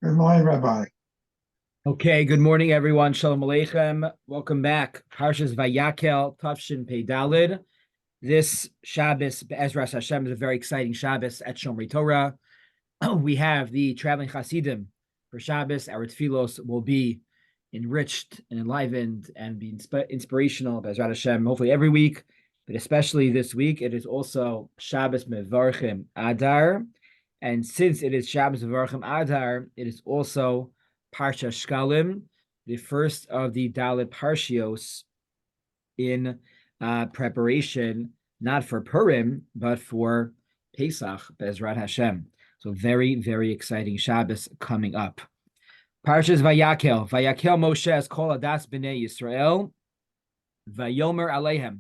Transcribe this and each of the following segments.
Good morning, Rabbi. Okay, good morning, everyone. Shalom Aleichem. Welcome back. Parshas Vayakel, Tavshin Pei Dalid. This Shabbos, Ezras Hashem, is a very exciting Shabbos at Shomrei Torah. We have the traveling Hasidim for Shabbos. Our tefillos will be enriched and enlivened and be inspirational, Bezrat Hashem, hopefully every week, but especially this week. It is also Shabbos Mevarchim Adar. And since it is Shabbos Mevarchim Adar, it is also Parsha Shkalim, the first of the Dalit Parshios in preparation, not for Purim, but for Pesach, Bezrat Hashem. So very, very exciting Shabbos coming up. Parshas Vayakel. Vayakel Moshe as kol adas b'nei Yisrael. Vayomer alehem.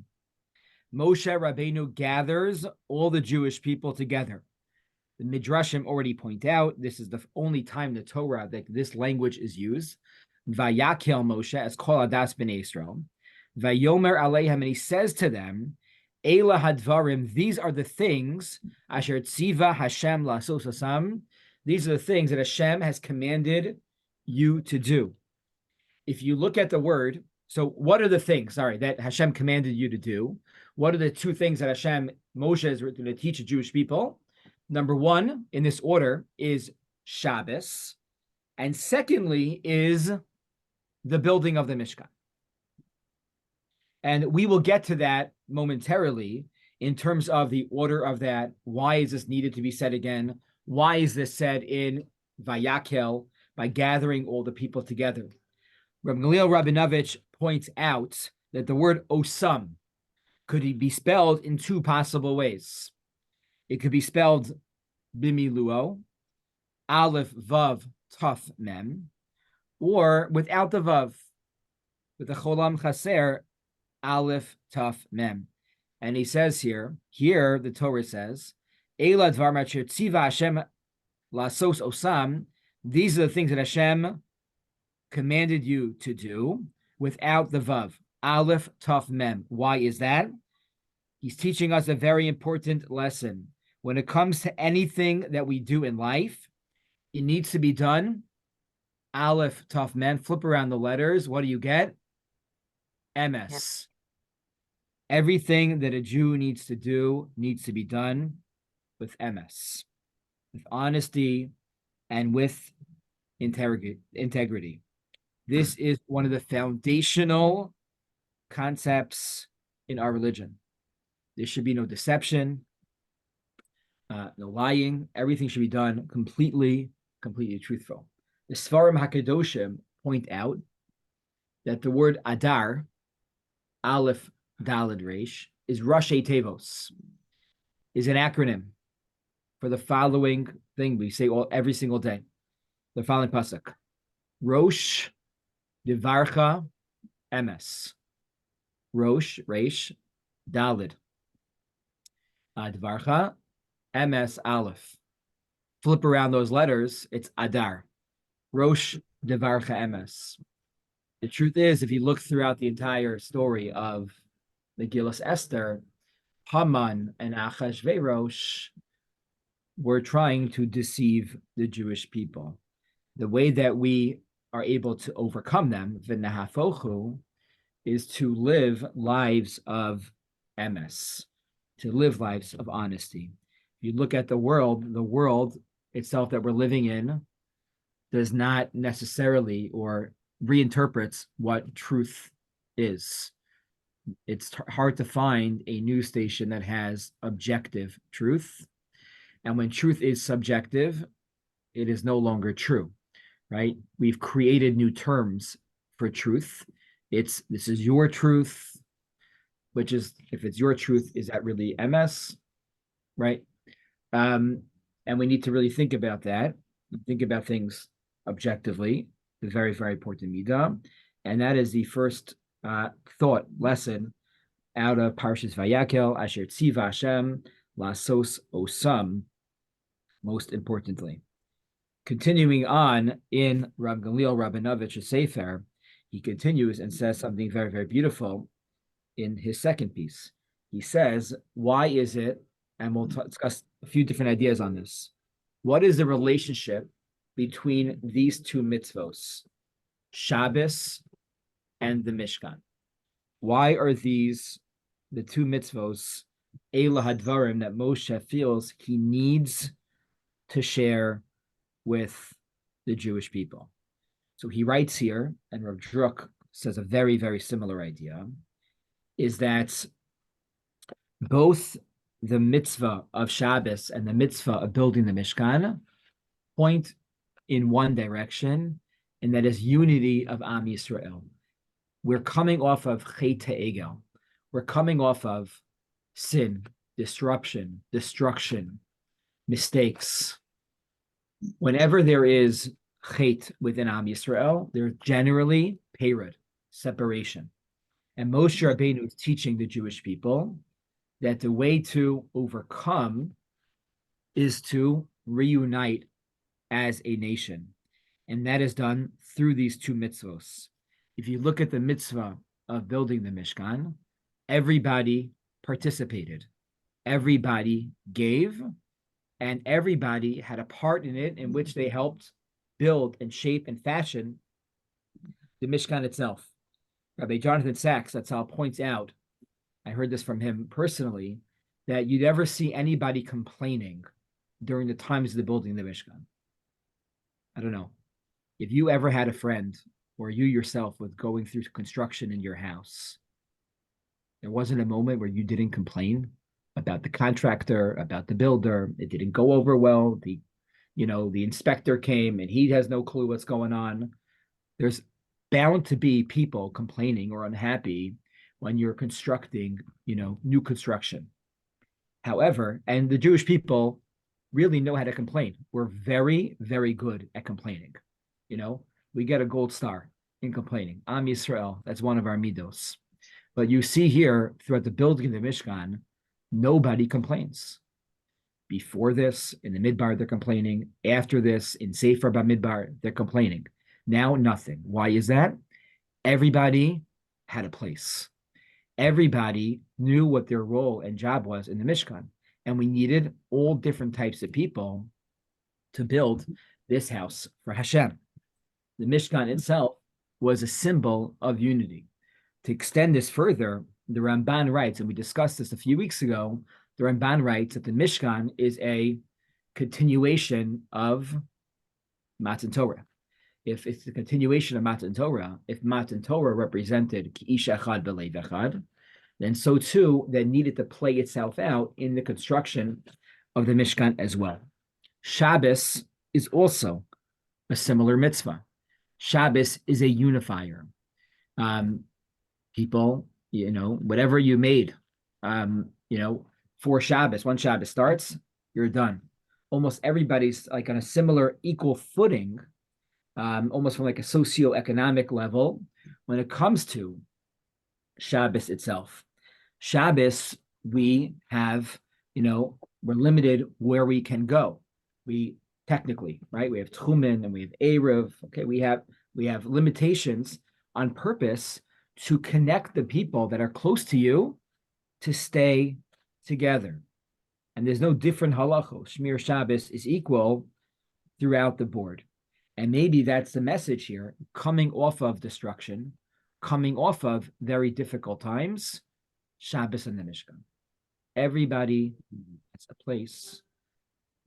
Moshe Rabbeinu gathers all the Jewish people together. The Midrashim already point out this is the only time in the Torah that this language is used. Vayakel Moshe as kol adas b'nei Yisrael. Vayomer alehem, and he says to them, Eila hadvarim, these are the things, asher tziva Hashem lasos asam, these are the things that Hashem has commanded you to do. If you look at the word, so what are the things, that Hashem commanded you to do? What are the two things that Moshe is going to teach the Jewish people? Number one, in this order, is Shabbos. And secondly is the building of the Mishkan. And we will get to that momentarily in terms of the order of that. Why is this needed to be said again? Why is this said in Vayakel, by gathering all the people together? Rabbi Rabinovich points out that the word osam could be spelled in two possible ways. It could be spelled bimiluo, aleph, vav, taf, mem, or without the vav, with the cholam chaser, aleph, taf, mem. And he says here the Torah says, Eila dvar ma'asher tziva Hashem lasos osam, these are the things that Hashem commanded you to do, without the vav, aleph, taf, mem. Why is that? He's teaching us a very important lesson. When it comes to anything that we do in life, it needs to be done aleph, taf, mem. Flip around the letters. What do you get? MS. Everything that a Jew needs to do needs to be done with MS, with honesty and with integrity. This is one of the foundational concepts in our religion. There should be no deception, no lying. Everything should be done completely truthful. The Sfarim HaKadoshim point out that the word Adar, Aleph, Daled, Reish, is Rashi Tevos, is an acronym for the following thing we say every single day. The following pasuk: Rosh, Divarcha, Emes. Rosh, Reish, Daled. Divarcha, Emes, Aleph. Flip around those letters, it's Adar. Rosh, Divarcha, Emes. The truth is, if you look throughout the entire story of the Megillas Esther, Haman and Achashverosh were trying to deceive the Jewish people. The way that we are able to overcome them, v'nahafochu, is to live lives of emes, to live lives of honesty. If you look at the world itself that we're living in does not necessarily or reinterprets what truth is. It's hard to find a news station that has objective truth. And when truth is subjective, it is no longer true, right? We've created new terms for truth. This is your truth, which is, if it's your truth, is that really MS, right? And we need to really think about that, think about things objectively, the very, very important midah. And that is the first thought lesson out of Parshas Vayakel, Asher Tziva Hashem Lasos Osam, most importantly. Continuing on in Rav Gamliel Rabinovich's Sefer, he continues and says something very, very beautiful in his second piece. He says, why is it, and we'll discuss a few different ideas on this, what is the relationship between these two mitzvos, Shabbos and the Mishkan? Why are these the two mitzvos, Eila Hadvarim, that Moshe feels he needs to share with the Jewish people? So he writes here, and Rav Druk says a very, very similar idea, is that both the mitzvah of Shabbos and the mitzvah of building the Mishkan point in one direction, and that is unity of Am Yisrael. We're coming off of Chet Egel. We're coming off of sin, disruption, destruction, mistakes. Whenever there is Chet within Am Yisrael, there's generally Perud, separation. And Moshe Rabbeinu is teaching the Jewish people that the way to overcome is to reunite as a nation. And that is done through these two mitzvos. If you look at the mitzvah of building the Mishkan, everybody participated. Everybody gave, and everybody had a part in it in which they helped build and shape and fashion the Mishkan itself. Rabbi Jonathan Sachs, that's how, points out, I heard this from him personally, that you never see anybody complaining during the times of the building of the Mishkan. I don't know. If you ever had a friend or you yourself was going through construction in your house, there wasn't a moment where you didn't complain about the contractor, about the builder. It didn't go over well. The inspector came and he has no clue what's going on. There's bound to be people complaining or unhappy when you're constructing, new construction. However, and the Jewish people really know how to complain. We're very, very good at complaining. We get a gold star in complaining. Am Yisrael, that's one of our midos. But you see here, throughout the building of the Mishkan, nobody complains. Before this, in the Midbar, they're complaining. After this, in Sefer Bamidbar, they're complaining. Now, nothing. Why is that? Everybody had a place. Everybody knew what their role and job was in the Mishkan. And we needed all different types of people to build this house for Hashem. The Mishkan itself was a symbol of unity. To extend this further, the Ramban writes, and we discussed this a few weeks ago, the Ramban writes that the Mishkan is a continuation of Matan Torah. If it's the continuation of Matan Torah, if Matan Torah represented Ki'ish Echad B'Lev Echad, then so too, that needed to play itself out in the construction of the Mishkan as well. Shabbos is also a similar mitzvah. Shabbos is a unifier. People, whatever you made, for Shabbos, when Shabbos starts, you're done. Almost everybody's like on a similar equal footing, almost from like a socioeconomic level when it comes to Shabbos itself. Shabbos, we have, we're limited where we can go. We technically, right? We have Tchumen and we have Erev. Okay, we have limitations on purpose to connect the people that are close to you to stay together. And there's no different halachos. Shmir Shabbos is equal throughout the board. And maybe that's the message here, coming off of destruction, coming off of very difficult times, Shabbos and the Mishkan. Everybody has a place.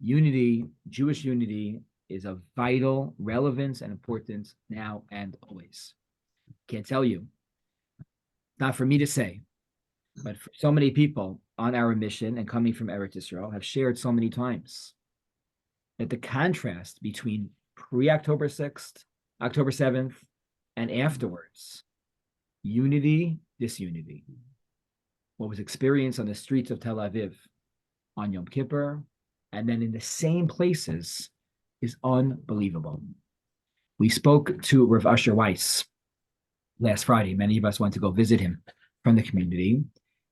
Unity, Jewish unity, is of vital relevance and importance now and always. Can't tell you. Not for me to say, but for so many people on our mission and coming from Eretz Yisrael have shared so many times that the contrast between pre-October 6th, October 7th, and afterwards, unity, disunity. What was experienced on the streets of Tel Aviv on Yom Kippur, and then in the same places, is unbelievable. We spoke to Rav Asher Weiss last Friday. Many of us went to go visit him from the community,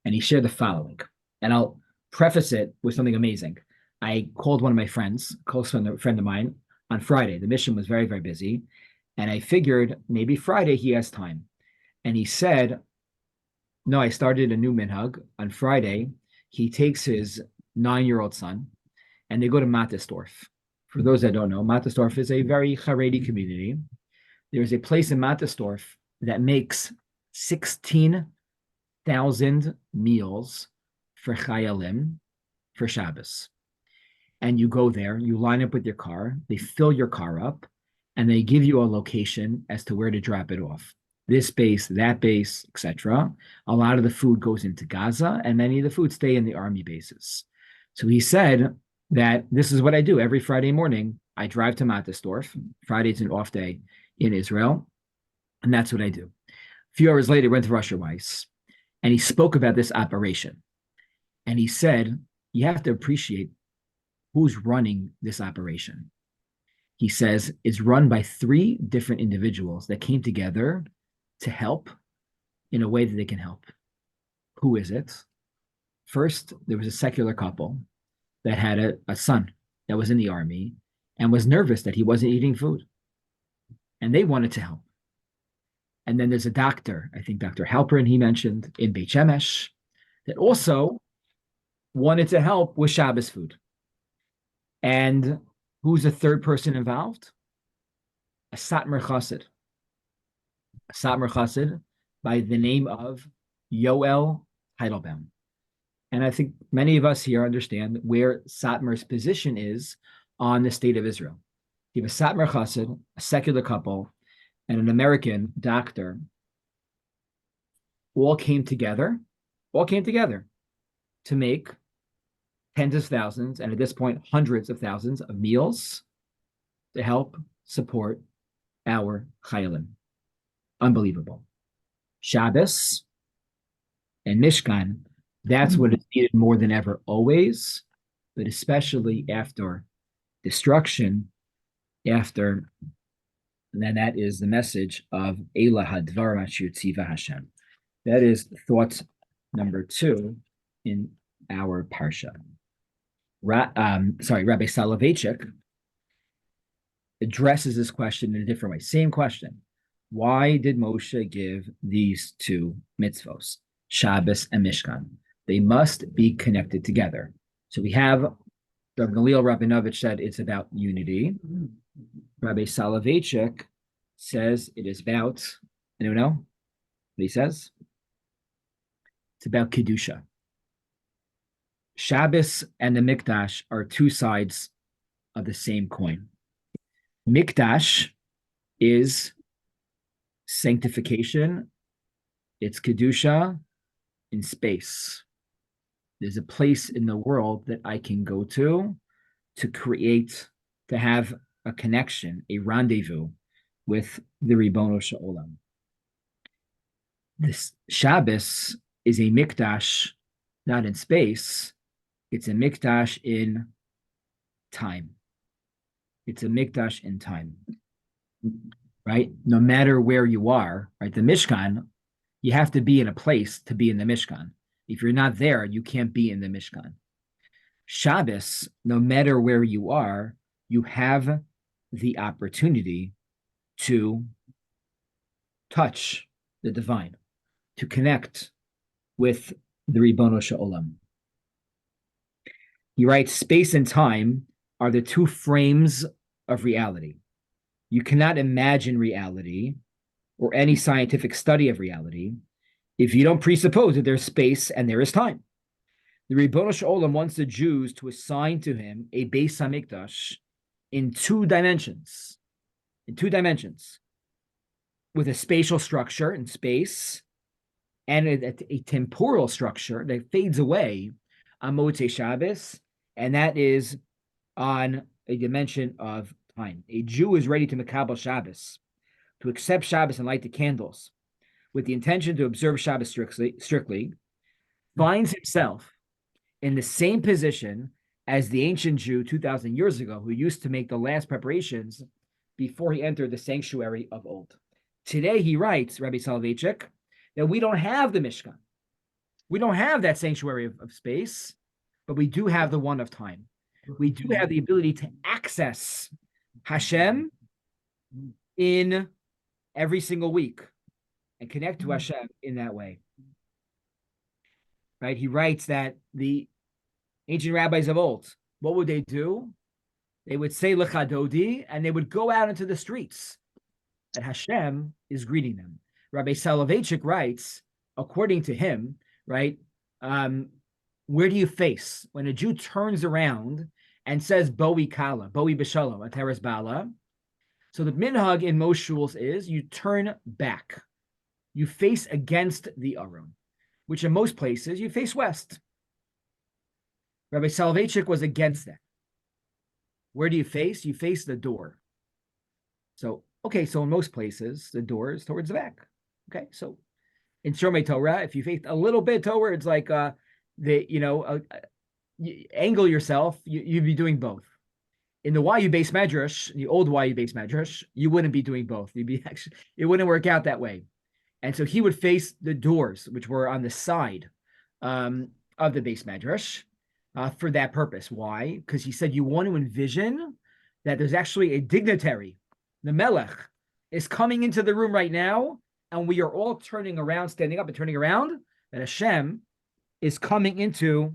and he shared the following. And I'll preface it with something amazing. I called one of my friends, a close friend of mine, on Friday. The mission was very, very busy. And I figured maybe Friday he has time. And he said, no, I started a new minhag. On Friday, he takes his 9-year-old son and they go to Mattisdorf For those that don't know, Mattersdorf is a very Haredi community. There's a place in Mattersdorf that makes 16,000 meals for Chayalim for Shabbos. And you go there, you line up with your car, they fill your car up, and they give you a location as to where to drop it off. This base, that base, etc. A lot of the food goes into Gaza, and many of the food stay in the army bases. So he said that this is what I do every Friday morning. I drive to Mattersdorf. Friday's an off day in Israel, and that's what I do. A few hours later, went to Russia Weiss, and he spoke about this operation. And he said, you have to appreciate who's running this operation. He says it's run by 3 different individuals that came together to help in a way that they can help. Who is it? First, there was a secular couple that had a son that was in the army and was nervous that he wasn't eating food. And they wanted to help. And then there's a doctor, I think Dr. Halperin, he mentioned, in Beit Shemesh, that also wanted to help with Shabbos food. And who's the third person involved? A Satmar Chassid. A Satmar Chassid by the name of Yoel Heidelbaum. And I think many of us here understand where Satmar's position is on the state of Israel. You have a Satmar Chassid, a secular couple, and an American doctor all came together to make tens of thousands, and at this point, hundreds of thousands of meals to help support our Chayalim. Unbelievable. Shabbos and Mishkan, that's what is needed more than ever always, but especially after destruction, and then that is the message of Eila Hadvar Mashu Tziva Hashem. That is thought number 2 in our parsha. Rabbi Soloveitchik addresses this question in a different way. Same question. Why did Moshe give these 2 mitzvos, Shabbos and Mishkan? They must be connected together. So we have Rabbi Gamliel Rabinovich said it's about unity. Rabbi Soloveitchik says it is about, anyone know what he says? It's about Kedusha. Shabbos and the Mikdash are 2 sides of the same coin. Mikdash is sanctification. It's Kedusha in space. There's a place in the world that I can go to create, to have a connection, a rendezvous with the Ribono Shel This Shabbos is a Mikdash, not in space. It's a Mikdash in time. It's a Mikdash in time, right? No matter where you are, right? The Mishkan, you have to be in a place to be in the Mishkan. If you're not there, you can't be in the Mishkan. Shabbos, no matter where you are, you have the opportunity to touch the divine, to connect with the Ribono Shel Olam. He writes, space and time are the 2 frames of reality. You cannot imagine reality or any scientific study of reality if you don't presuppose that there's space and there is time. The Ribono Shel Olam wants the Jews to assign to him a Beis HaMikdash in 2 dimensions, with a spatial structure in space and a temporal structure that fades away on Motzei Shabbos, and that is on a dimension of time. A Jew is ready to Mekabel Shabbos, to accept Shabbos and light the candles, with the intention to observe Shabbos strictly, finds himself in the same position as the ancient Jew 2,000 years ago, who used to make the last preparations before he entered the sanctuary of old. Today, he writes, Rabbi Soloveitchik, that we don't have the Mishkan. We don't have that sanctuary of space, but we do have the one of time. We do have the ability to access Hashem in every single week and connect to Hashem in that way. Right? He writes that the ancient rabbis of old, what would they do? They would say Lechadodi, and they would go out into the streets, and Hashem is greeting them. Rabbi Soloveitchik writes, according to him, right, where do you face? When a Jew turns around and says, Boi Kala, Boi B'Shalom, Ateres Bala, so the minhag in most shuls is you turn back. You face against the Aron, which in most places you face west. Rabbi Soloveitchik was against that. Where do you face? You face the door. So, okay, so in most places, the door is towards the back. Okay, so in Shomrei Torah, if you face a little bit towards like you angle yourself, you'd be doing both. In the YU base medrash, the old YU base medrash, you wouldn't be doing both. It wouldn't work out that way. And so he would face the doors, which were on the side of the base medrash. For that purpose. Why? Because he said you want to envision that there's actually a dignitary, the Melech, is coming into the room right now, and we are all turning around, standing up and turning around, that Hashem is coming into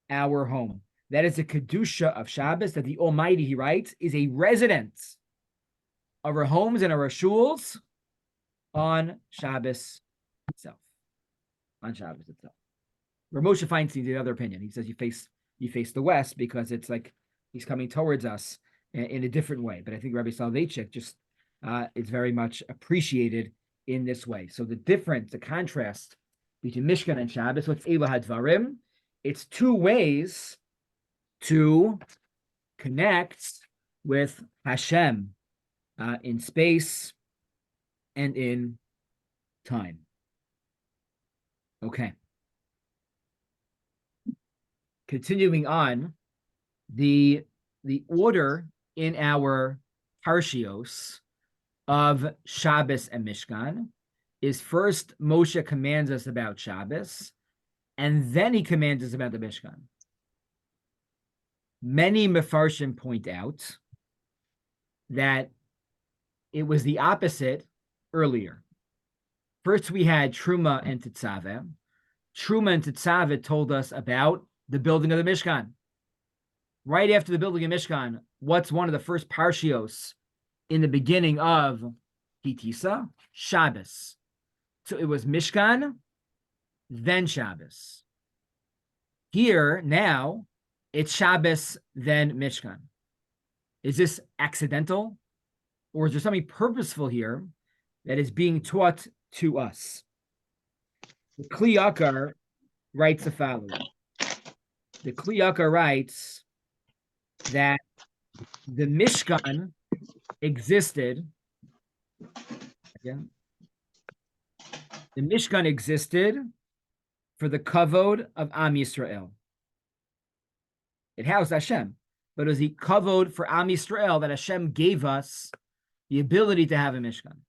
our home. That is a Kedusha of Shabbos, that the Almighty, he writes, is a resident of our homes and our shuls on Shabbos itself. On Shabbos itself. Moshe Feinstein the other opinion. He says you face the west because it's like he's coming towards us in a different way. But I think Rabbi Soloveitchik just is very much appreciated in this way. So the contrast between Mishkan and Shabbos, what's Eila Hadvarim? It's two ways to connect with Hashem in space and in time. Okay. Continuing on, the order in our parshios of Shabbos and Mishkan is first Moshe commands us about Shabbos, and then he commands us about the Mishkan. Many Mefarshim point out that it was the opposite earlier. First, we had Truma and Tetzaveh. Truma and Tetzaveh told us about the building of the Mishkan. Right after the building of Mishkan, what's one of the first parshios in the beginning of Kitisa? Shabbos. So it was Mishkan, then Shabbos. Here, now, it's Shabbos, then Mishkan. Is this accidental? Or is there something purposeful here that is being taught to us? The Kli Yakar writes the following. The Kli Yakar writes that the Mishkan existed. Again, the Mishkan existed for the kavod of Am Yisrael. It housed Hashem, but it was the kavod for Am Yisrael that Hashem gave us the ability to have a Mishkan.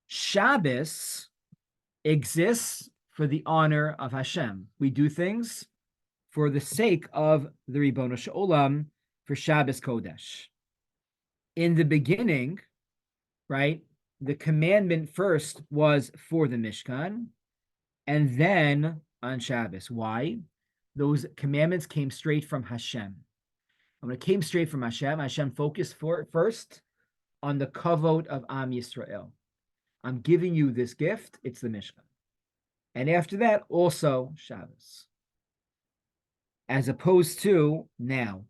Shabbos exists for the honor of Hashem. We do things for the sake of the Ribono Shel Olam, for Shabbos Kodesh. In the beginning, right, the commandment first was for the Mishkan, and then on Shabbos. Why? Those commandments came straight from Hashem. And when it came straight from Hashem, Hashem focused first on the kavod of Am Yisrael. I'm giving you this gift, it's the Mishkan. And after that, also Shabbos. As opposed to now,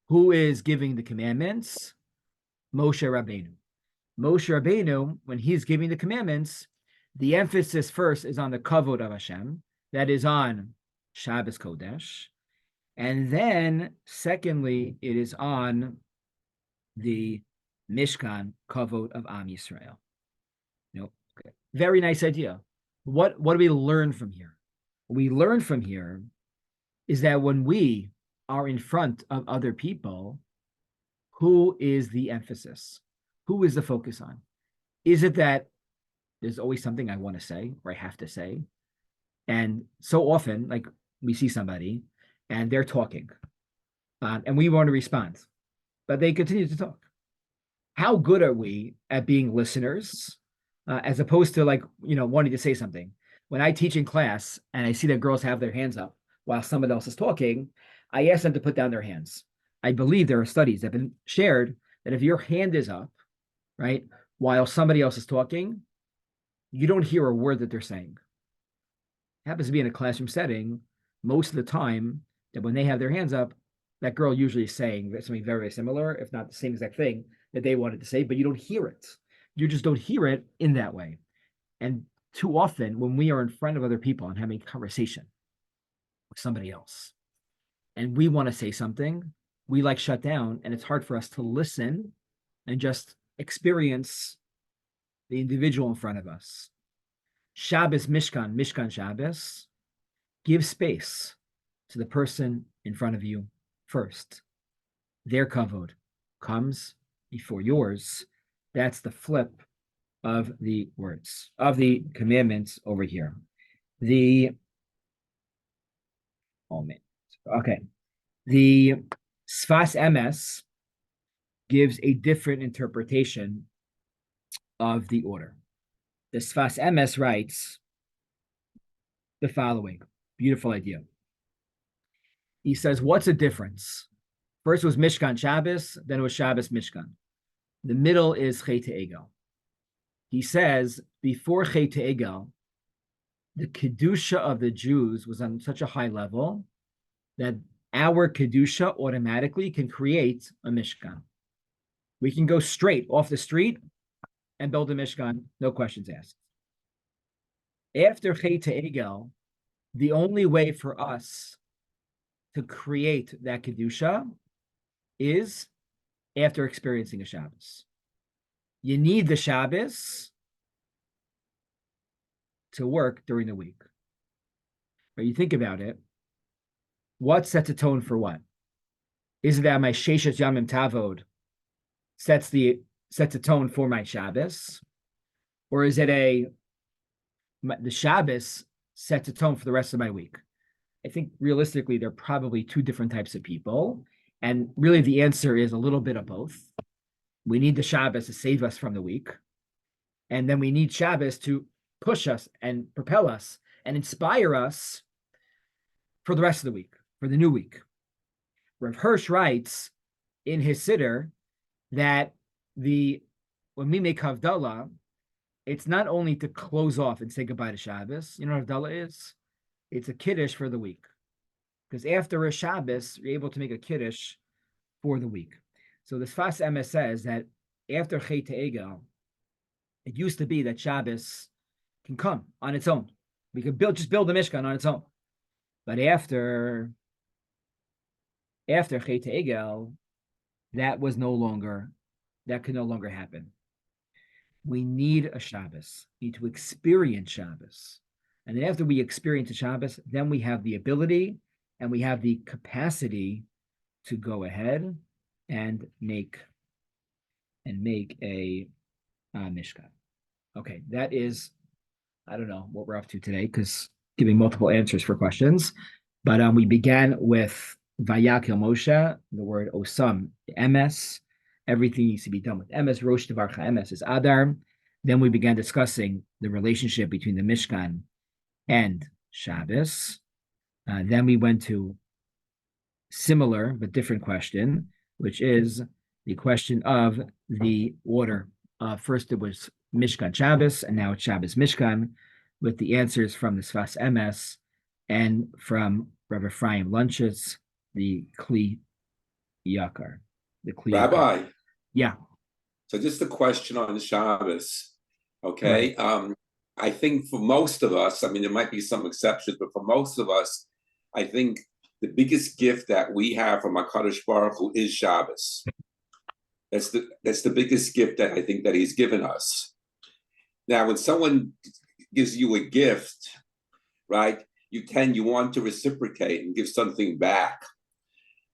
who is giving the commandments? Moshe Rabbeinu. Moshe Rabbeinu, when he's giving the commandments, the emphasis first is on the kavod of Hashem, that is on Shabbos Kodesh. And then, secondly, it is on the Mishkan, kavod of Am Yisrael. Okay. Very nice idea. What do we learn from here? What we learn from here is that when we are in front of other people, who is the emphasis? Who is the focus on? Is it that there's always something I want to say or I have to say? And so often, like we see somebody and they're talking and we want to respond, but they continue to talk. How good are we at being listeners as opposed to wanting to say something? When I teach in class and I see that girls have their hands up while someone else is talking, I ask them to put down their hands. I believe there are studies that have been shared that if your hand is up, right, while somebody else is talking, you don't hear a word that they're saying. It happens to be in a classroom setting most of the time that when they have their hands up, that girl usually is saying something very, very similar, if not the same exact thing that they wanted to say, but you don't hear it. You just don't hear it in that way. And too often, when we are in front of other people and having a conversation with somebody else, and we want to say something, we like shut down, and it's hard for us to listen and just experience the individual in front of us. Shabbos Mishkan, Mishkan Shabbos, give space to the person in front of you first. Their kavod comes before yours. That's the flip of the words, of the commandments over here. The Sfas Emes gives a different interpretation of the order. The Sfas Emes writes the following beautiful idea. He says, what's the difference? First was Mishkan Shabbos, then it was Shabbos Mishkan. The middle is Chet Egel. He says, before Chet Egel, the Kedusha of the Jews was on such a high level that our Kedusha automatically can create a Mishkan. We can go straight off the street and build a Mishkan, no questions asked. After Chet Egel, the only way for us to create that Kedusha is after experiencing a Shabbos. You need the Shabbos to work during the week. But you think about it, what sets a tone for what? Is it that my Sheshes Yamim Tavod sets a tone for my Shabbos? Or is it the Shabbos sets a tone for the rest of my week? I think realistically, they're probably two different types of people. And really the answer is a little bit of both. We need the Shabbos to save us from the week. And then we need Shabbos to push us and propel us and inspire us for the rest of the week, for the new week. Rav Hirsch writes in his Siddur that when we make Havdalah, it's not only to close off and say goodbye to Shabbos. You know what Havdalah is? It's a Kiddush for the week. Because after a Shabbos, you're able to make a Kiddush for the week. So the Sfas Emes says that after Chet Egel, it used to be that Shabbos can come on its own. We could just build the Mishkan on its own. But after Chet Egel, that could no longer happen. We need a Shabbos. We need to experience Shabbos. And then after we experience a Shabbos, then we have the ability and we have the capacity to go ahead and make a Mishkan. Okay, that is, I don't know what we're up to today because giving multiple answers for questions. But we began with Vayakel Moshe, the word Osam, Emes. Everything needs to be done with Emes. Rosh Devarcha Emes is Adar. Then we began discussing the relationship between the Mishkan and Shabbos. Then we went to similar but different question, which is the question of the order. First it was Mishkan Shabbos, and now it's Shabbos Mishkan, with the answers from the Sfas Emes and from Rabbi Ephraim Lunches, the Kli Yakar. Rabbi. Yakar. Yeah. So just a question on the Shabbos. Okay. Right. I think for most of us, I mean, there might be some exceptions, but for most of us, I think the biggest gift that we have from HaKadosh Baruch Hu is Shabbos. That's the biggest gift that I think that he's given us. Now, when someone gives you a gift, right, you want to reciprocate and give something back.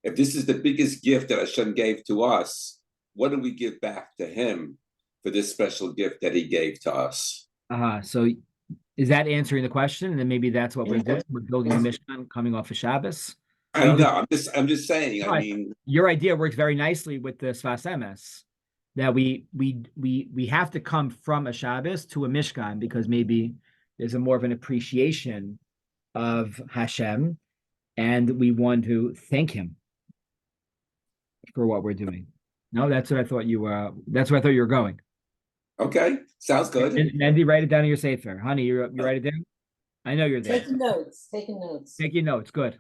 If this is the biggest gift that Hashem gave to us, what do we give back to him for this special gift that he gave to us? So is that answering the question? And then maybe that's what we're doing. We're building a Mishkan coming off of Shabbos. I don't know. I'm just saying. I mean, your idea works very nicely with the Sfas Emes, that we have to come from a Shabbos to a Mishkan because maybe there's a more of an appreciation of Hashem, and we want to thank him. for what we're doing. No, that's what I thought you were. That's where I thought you were going. Okay, sounds good. And Mandy, write it down in your sefer, honey. You write it down. I know you're there. Taking notes. Taking notes. Taking notes. Good.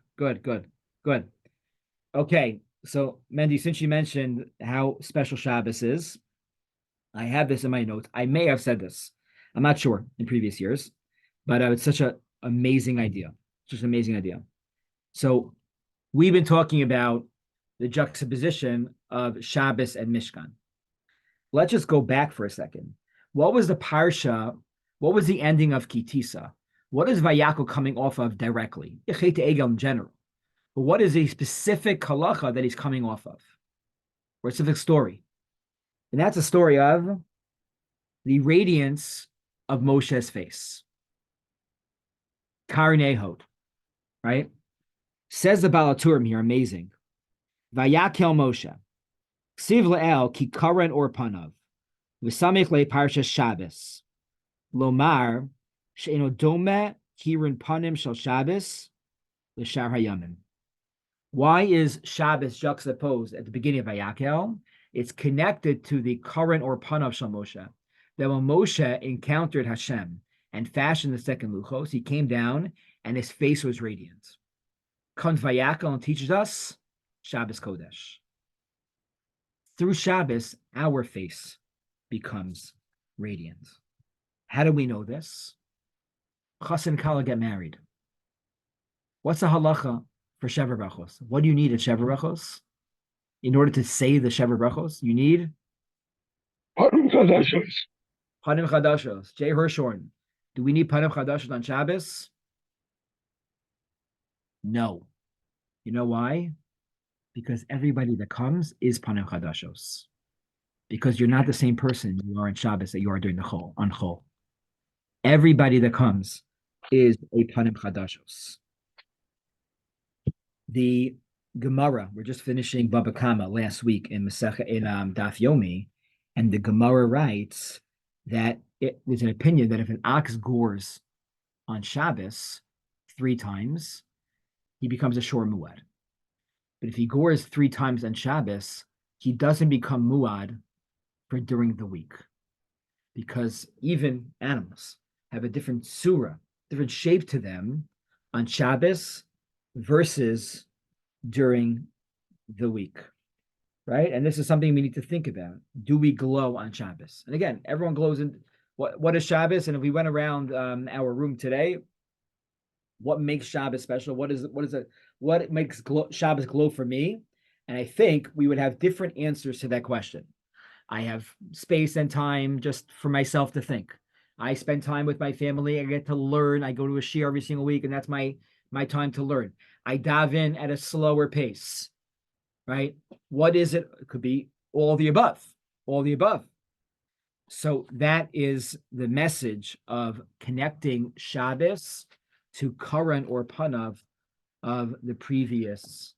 Okay, so Mandy, since you mentioned how special Shabbos is, I have this in my notes. I may have said this. I'm not sure in previous years, but it's such an amazing idea. Just an amazing idea. So we've been talking about the juxtaposition of Shabbos and Mishkan. Let's just go back for a second. What was the parsha? What was the ending of Kitisa? What is Vayakol coming off of directly? Yechet Egel in general. But what is a specific halacha that he's coming off of? Or a specific story? And that's a story of the radiance of Moshe's face. Karnehot, right? Says the Balaturim here, amazing. Vayakel Moshe. Ksiv le'el ki karen or panav. V'samich le parsha Shabbos. Lomar she'eno dome kirin panim shel Shabbos l'shar hayamim. Why is Shabbos juxtaposed at the beginning of Vayakel? It's connected to the current or panav shel Moshe. That when Moshe encountered Hashem and fashioned the second luchos, he came down and his face was radiant. Comes Vayakel and teaches us Shabbos Kodesh. Through Shabbos, our face becomes radiant. How do we know this? Chas and Kala get married. What's the halacha for Shever Brachos? What do you need at Shever Brachos? In order to say the Shever Brachos, you need Panim Chadashos. Panim Chadashos. Jay Hirshhorn. Do we need Panim Chadashos on Shabbos? No. You know why? Because everybody that comes is Panim Chadashos. Because you're not the same person you are on Shabbos that you are during the Chol, on Chol. Everybody that comes is a Panim Chadashos. The Gemara, we're just finishing Baba Kama last week in Masech in Daf Yomi, and the Gemara writes that it was an opinion that if an ox gores on Shabbos 3 times, he becomes a shor muad. But if he gores 3 times on Shabbos, he doesn't become muad for during the week, because even animals have a different surah, different shape to them on Shabbos versus during the week, right? And this is something we need to think about. Do we glow on Shabbos? And again, everyone glows in what is Shabbos? And if we went around our room today, what makes Shabbos special? What makes Shabbos glow for me? And I think we would have different answers to that question. I have space and time just for myself to think. I spend time with my family. I get to learn. I go to a shiur every single week, and that's my time to learn. I dive in at a slower pace, right? What is it? It could be all the above, all the above. So that is the message of connecting Shabbos to current or panav of the previous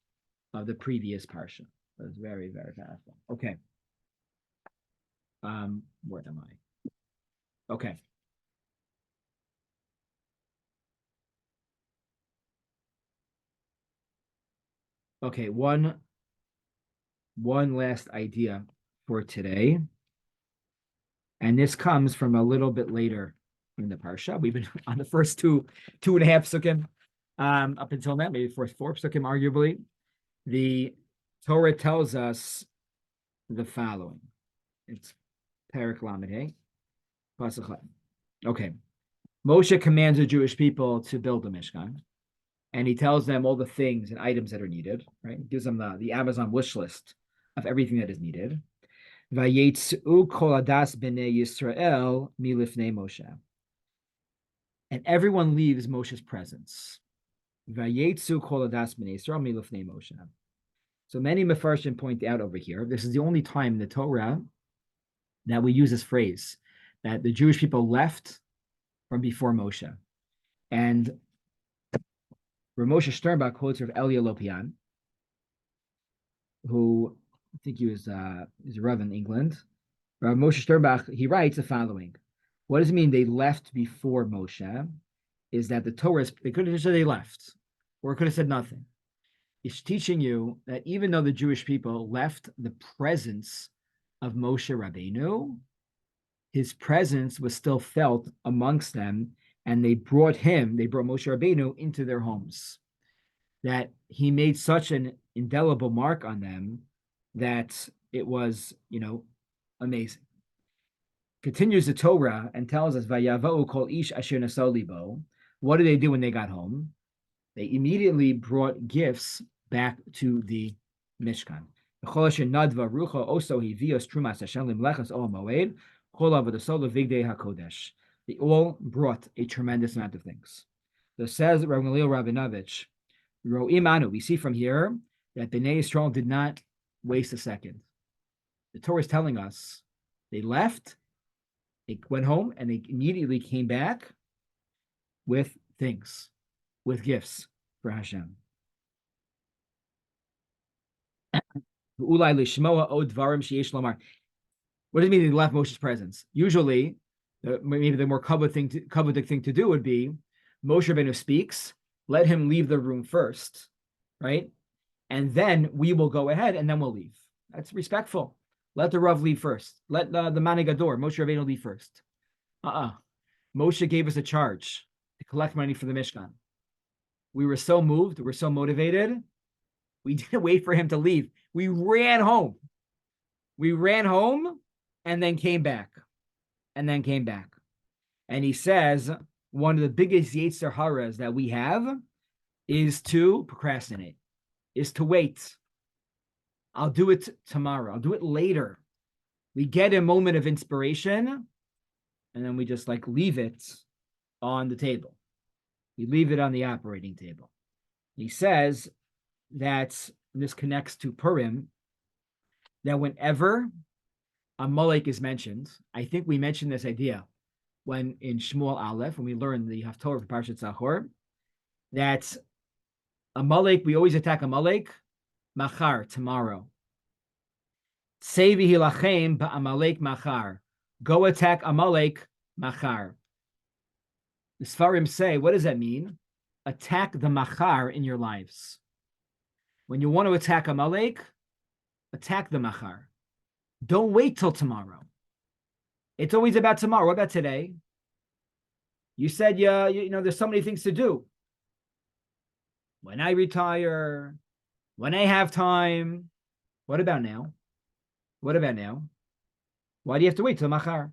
parsha. That's very, very powerful. Okay. Where am I? Okay. Okay, one last idea for today. And this comes from a little bit later in the parsha. We've been on the first two and a half psukim up until now, maybe first 4 psukim, arguably. The Torah tells us the following. It's Perek Lamed Hey. Okay. Moshe commands the Jewish people to build a Mishkan, and he tells them all the things and items that are needed, right? He gives them the Amazon wish list of everything that is needed. Vayetzu kol adas b'nei Yisrael milifnei Moshe. And everyone leaves Moshe's presence. Vayetzu kol adas b'nei Yisrael milifnei Moshe. So many Mefarshim point out over here, this is the only time in the Torah that we use this phrase, that the Jewish people left from before Moshe. And Moshe Sternbach quotes of Elia Lopian, who I think he was a Rav in England. Moshe Sternbach, he writes the following. What does it mean they left before Moshe? Is that the Torah, they could have just said they left, or it could have said nothing. It's teaching you that even though the Jewish people left the presence of Moshe Rabbeinu, his presence was still felt amongst them, and they brought Moshe Rabbeinu into their homes. That he made such an indelible mark on them that it was, amazing. Continues the Torah and tells us, "Vayavau kol ish asher nasa libo." What did they do when they got home? They immediately brought gifts back to the Mishkan. They all brought a tremendous amount of things. So says Rabbi Rabinovich, we see from here that Bnei Yisrael did not waste a second. The Torah is telling us they left, they went home, and they immediately came back with things, with gifts for Hashem. What does it mean they left Moshe's presence? Usually, maybe the more coveted thing to do would be Moshe Rabbeinu speaks, let him leave the room first, right? And then we will go ahead and then we'll leave. That's respectful. Let the Rav leave first. Let the Manigador, Moshe Rabbeinu, leave first. Moshe gave us a charge to collect money for the Mishkan. We were so moved, we're so motivated, we didn't wait for him to leave. We ran home. And then came back. And he says, one of the biggest Yetzer Haras that we have is to procrastinate, is to wait. I'll do it tomorrow. I'll do it later. We get a moment of inspiration, and then we just leave it on the table. We leave it on the operating table. He says that, and this connects to Purim, that whenever Amalek is mentioned, I think we mentioned this idea when in Shmuel Aleph, when we learned the Haftorah for Parshat Zachor, that Amalek, we always attack Amalek, machar, tomorrow. Sevi hilachem ba'amalek machar. Go attack Amalek machar. The Sfarim say, what does that mean? Attack the machar in your lives. When you want to attack Amalek, attack the machar. Don't wait till tomorrow. It's always about tomorrow. What about today? You said, there's so many things to do. When I retire, when I have time. What about now? Why do you have to wait till machar?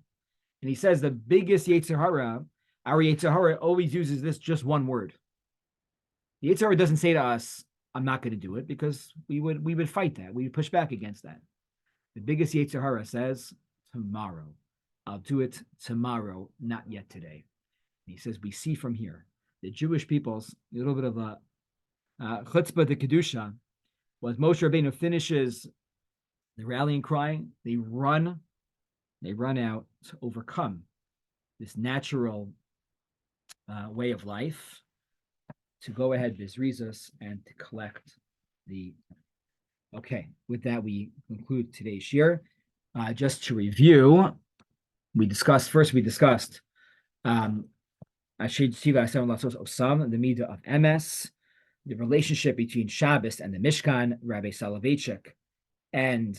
And he says the biggest Yetzer Hara, our Yetzer Hara always uses this just one word. The Yetzer Hara doesn't say to us, I'm not going to do it, because we would fight that. We would push back against that. The biggest Yetzer Hara says, tomorrow. I'll do it tomorrow, not yet today. And he says, we see from here, the Jewish people's a little bit of a chutzpah de kedusha, was Moshe Rabbeinu finishes the rallying cry, they run out to overcome this natural way of life, to go ahead, Bizrizos, and to collect the. Okay, with that, we conclude today's shiur. Just to review, we discussed the midah of MS, the relationship between Shabbos and the Mishkan, Rabbi Soloveitchik, and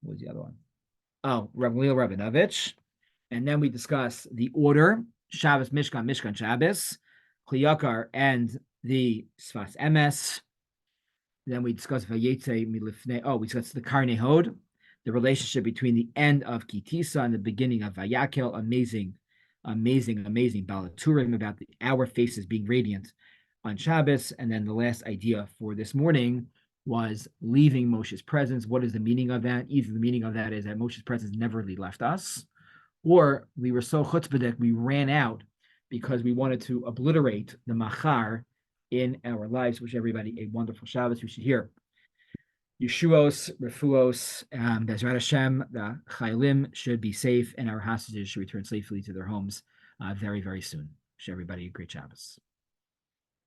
what was the other one? Oh, Rabbi Rabinovich. And then we discussed the order, Shabbos, Mishkan, Mishkan, Shabbos, Kli Yakar, and the Sfas Emes. Then we discussed Vayetze Milifnei. We discussed the Karnei Hod, the relationship between the end of Kitisa and the beginning of Vayakel. Amazing Balaturim about our faces being radiant on Shabbos. And then the last idea for this morning was leaving Moshe's presence. What is the meaning of that? Either the meaning of that is that Moshe's presence never really left us, or we were so chutzpah we ran out because we wanted to obliterate the machar in our lives. Wish everybody a wonderful Shabbos. We should hear Yeshuos, Refuos, Bezrat Hashem. The Chayalim should be safe, and our hostages should return safely to their homes very, very soon. Wish everybody a great Shabbos.